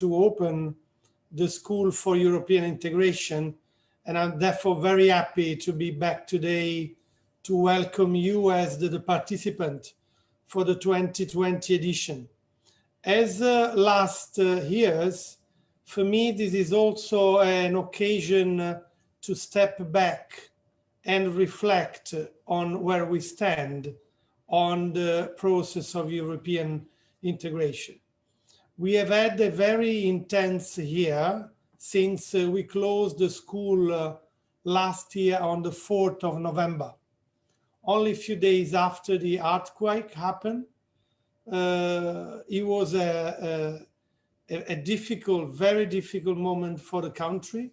to open the School for European Integration, and I'm therefore very happy to be back today to welcome you as the participant for the 2020 edition. As last years, for me, this is also an occasion to step back and reflect on where we stand on the process of European integration. We have had a very intense year since we closed the school last year on the 4th of November. Only a few days after the earthquake happened. It was a difficult, very difficult moment for the country.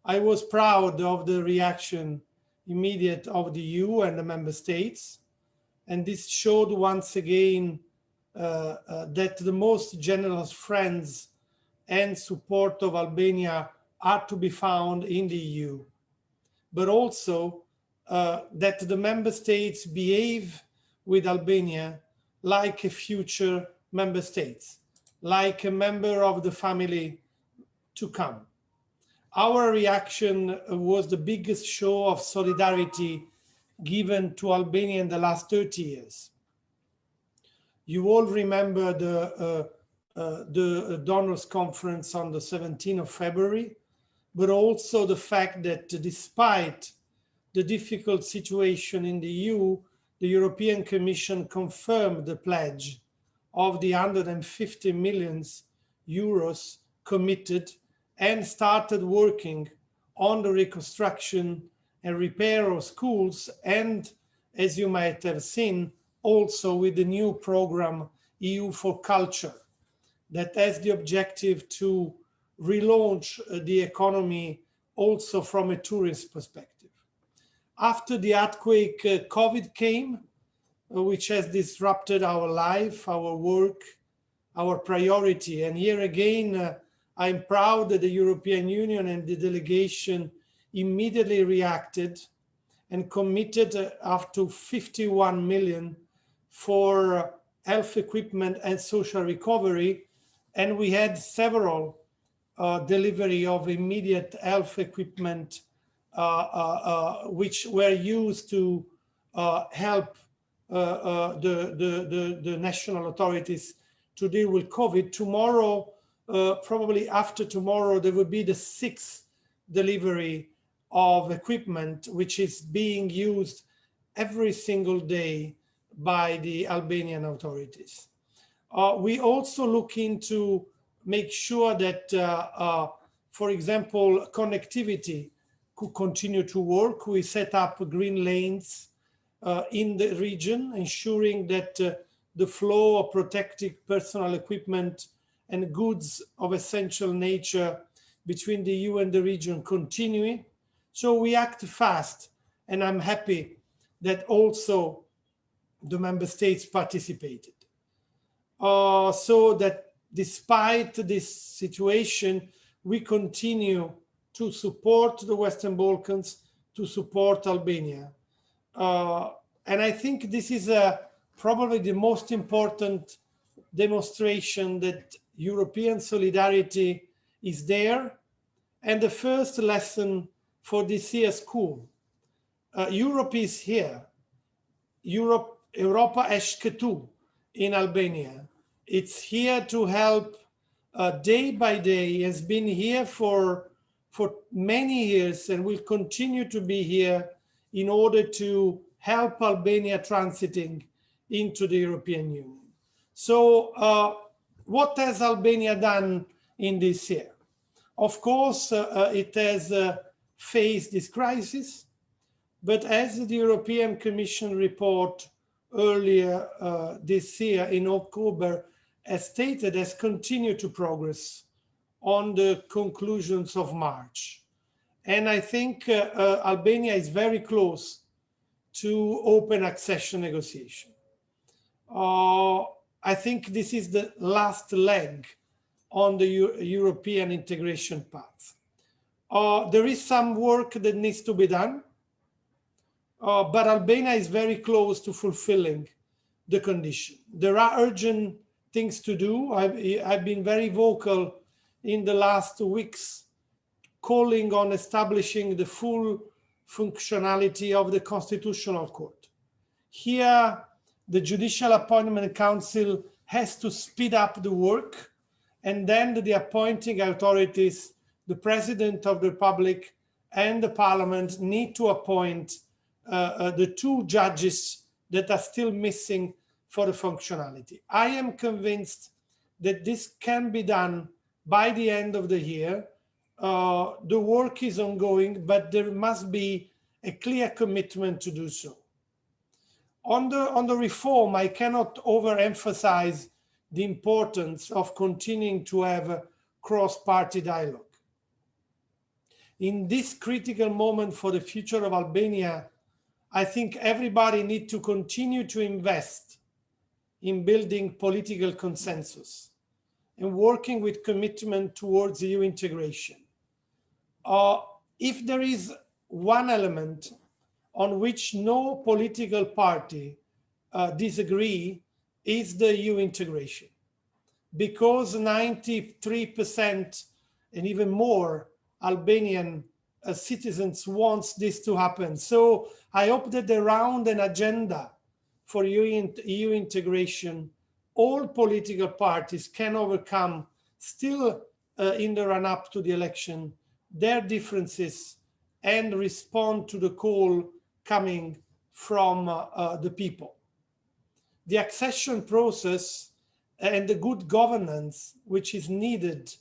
I was proud of the reaction immediate of the EU and the member states. And this showed once again that the most generous friends and support of Albania are to be found in the EU, but also that the member states behave with Albania like a future member states, like a member of the family to come. Our reaction was the biggest show of solidarity given to Albania in the last 30 years. You all remember the donors conference on the 17th of February, but also the fact that despite the difficult situation in the EU, the European Commission confirmed the pledge of the 150 million euros committed and started working on the reconstruction and repair of schools, and as you might have seen, also with the new program EU for Culture that has the objective to relaunch the economy also from a tourist perspective. After the earthquake, COVID came, which has disrupted our life, our work, our priority. And here again, I'm proud that the European Union and the delegation immediately reacted and committed up to 51 million for health equipment and social recovery. And we had several delivery of immediate health equipment which were used to help the national authorities to deal with COVID. Tomorrow, probably after tomorrow, there will be the 6th delivery of equipment, which is being used every single day by the Albanian authorities. We also look into make sure that, for example, connectivity could continue to work. We set up green lanes in the region, ensuring that the flow of protective personal equipment and goods of essential nature between the EU and the region continuing. So we act fast, and I'm happy that also the member states participated. So that despite this situation, we continue to support the Western Balkans, to support Albania. And I think this is probably the most important demonstration that European solidarity is there. And the first lesson for this year's school, Europe is here. Europa është këtu in Albania. It's here to help day by day, has been here for many years and will continue to be here in order to help Albania transiting into the European Union. So what has Albania done in this year? Of course, it has faced this crisis, but as the European Commission report earlier this year in October has stated, has continued to progress on the conclusions of March. And I think Albania is very close to open accession negotiation. I think this is the last leg on the European integration path. There is some work that needs to be done, but Albania is very close to fulfilling the condition. There are urgent things to do. I've been very vocal in the last weeks, calling on establishing the full functionality of the Constitutional Court. Here, the Judicial Appointment Council has to speed up the work, and then the appointing authorities, the President of the Republic and the Parliament, need to appoint the two judges that are still missing for the functionality. I am convinced that this can be done by the end of the year. The work is ongoing, but there must be a clear commitment to do so. On the reform, I cannot overemphasize the importance of continuing to have a cross-party dialogue. In this critical moment for the future of Albania, I think everybody needs to continue to invest in building political consensus and working with commitment towards EU integration. If there is one element on which no political party disagree, is the EU integration, because 93% and even more Albanian citizens wants this to happen. So I hope that around an agenda for EU integration, all political parties can overcome, still in the run-up to the election, their differences and respond to the call coming from the people. The accession process and the good governance which is needed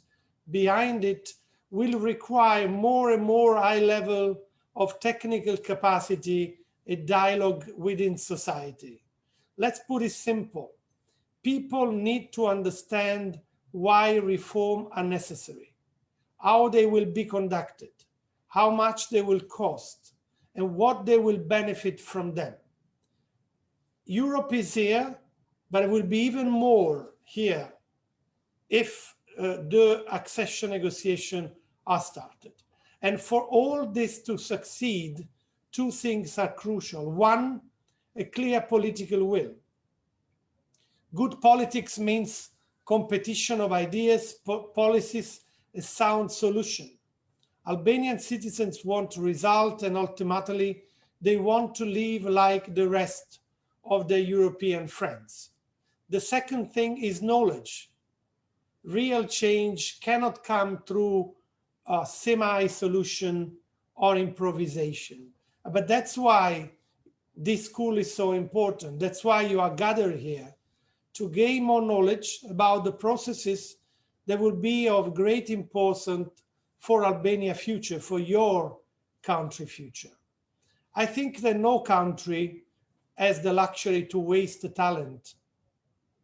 behind it will require more and more high level of technical capacity and dialogue within society. Let's put it simple. People need to understand why reform are necessary, how they will be conducted, how much they will cost, and what they will benefit from them. Europe is here, but it will be even more here if the accession negotiations are started. And for all this to succeed, two things are crucial. One, a clear political will. Good politics means competition of ideas, policies, a sound solution. Albanian citizens want result, and ultimately they want to live like the rest of their European friends. The second thing is knowledge. Real change cannot come through a semi-solution or improvisation. But that's why this school is so important. That's why you are gathered here, to gain more knowledge about the processes that will be of great importance for Albania's future, for your country future. I think that no country has the luxury to waste the talent,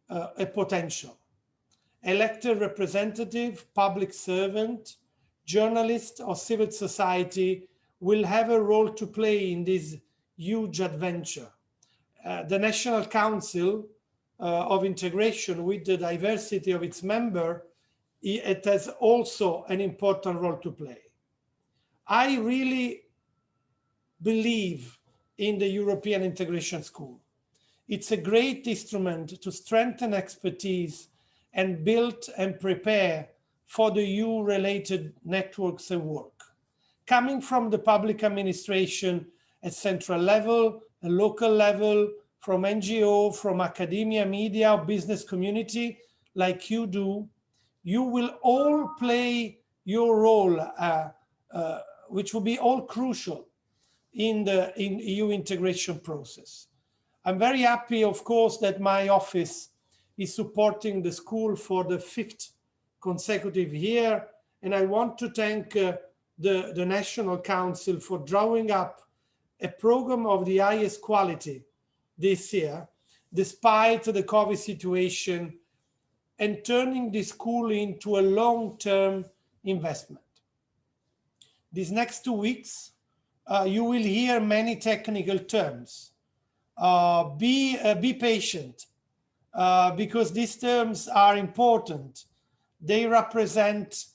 a potential. Elected representative, public servant, journalist, or civil society will have a role to play in this huge adventure. The National Council of Integration, with the diversity of its members, it has also an important role to play. I really believe in the European Integration School. It's a great instrument to strengthen expertise and build and prepare for the EU-related networks and work. Coming from the public administration at central level, a local level, from NGO, from academia, media, or business community, like you do, you will all play your role, which will be all crucial in the EU integration process. I'm very happy, of course, that my office is supporting the school for the 5th consecutive year, and I want to thank the National Council for drawing up a program of the highest quality this year, despite the COVID situation, and turning the school into a long-term investment. These next 2 weeks, you will hear many technical terms. Be patient, because these terms are important. They represent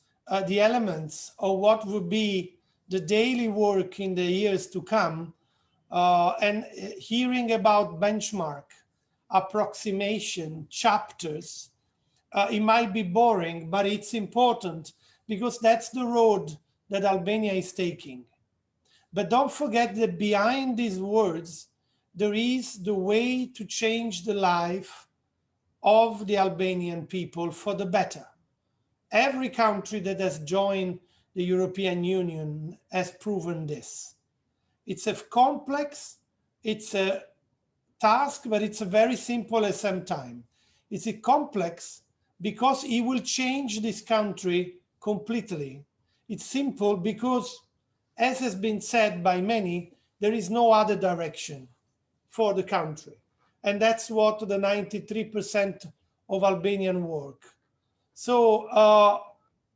the elements of what will be the daily work in the years to come, and hearing about benchmark, approximation, chapters, it might be boring, but it's important because that's the road that Albania is taking. But don't forget that behind these words, there is the way to change the life of the Albanian people for the better. Every country that has joined the European Union has proven this. It's a complex, it's a task, but it's a very simple at the same time. It's a complex because it will change this country completely. It's simple because, as has been said by many, there is no other direction for the country. And that's what the 93% of Albanian work. So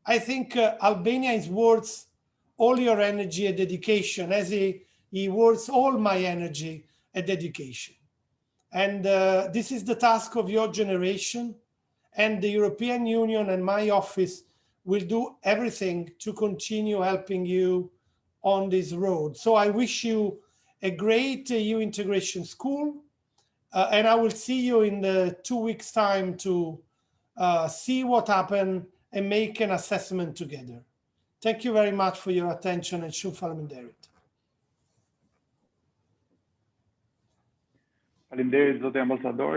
I think Albania is worth all your energy and dedication, as he worth all my energy and dedication. And this is the task of your generation, and the European Union and my office will do everything to continue helping you on this road. So I wish you a great EU integration school, and I will see you in the 2 weeks' time to see what happened and make an assessment together. Thank you very much for your attention, and shumë faleminderit. Faleminderit, zoti ambasador.